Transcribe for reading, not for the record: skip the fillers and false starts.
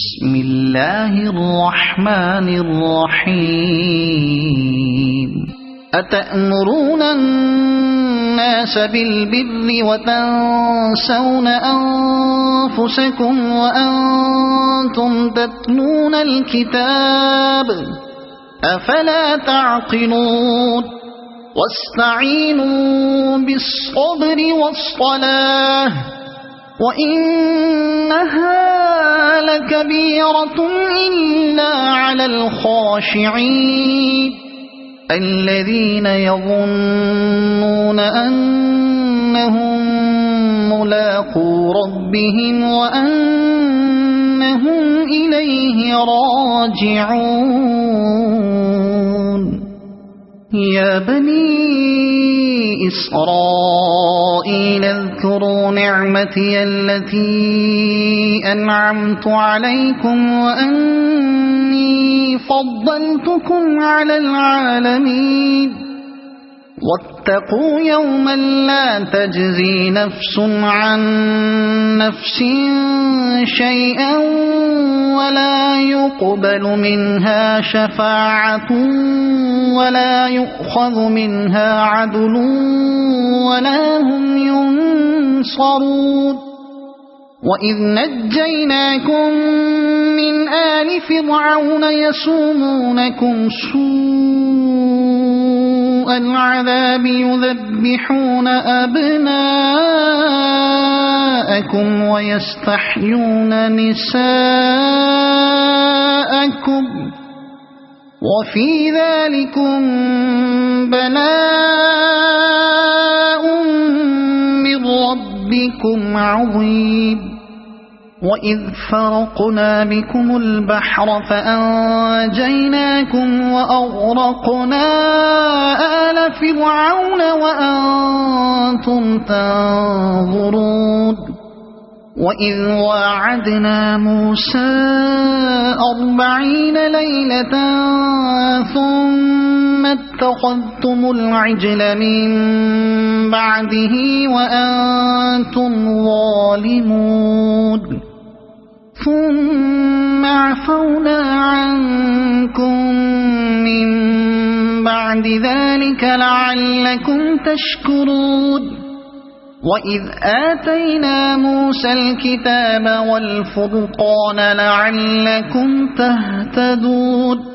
بسم الله الرحمن الرحيم أتأمرون الناس بالبر وتنسون أنفسكم وأنتم تتلون الكتاب أفلا تعقلون واستعينوا بالصبر والصلاة وإنها لكبيرة إلا على الخاشعين الذين يظنون أنهم ملاقو ربهم وأنهم إليه راجعون يا بني إسرائيل اذكروا نعمتي التي أنعمت عليكم وأني فضلتكم على العالمين واتقوا يوما لا تجزي نفس عن نفس شيئا ولا يقبل منها شفاعة ولا يؤخذ منها عدل ولا هم ينصرون وإذ نجيناكم من آل فرعون يسومونكم سوء العذاب يذبحون أبناءكم ويستحيون نساءكم وفي ذلكم بلاء من ربكم عظيم وإذ فرقنا بكم البحر فأنجيناكم وأغرقنا آل فرعون وأنتم تنظرون وإذ واعدنا موسى 40 ليلة ثم اتخذتم العجل من بعده وأنتم ظالمون ثم عفونا عنكم من بعد ذلك لعلكم تشكرون وإذ آتينا موسى الكتاب والفرقان لعلكم تهتدون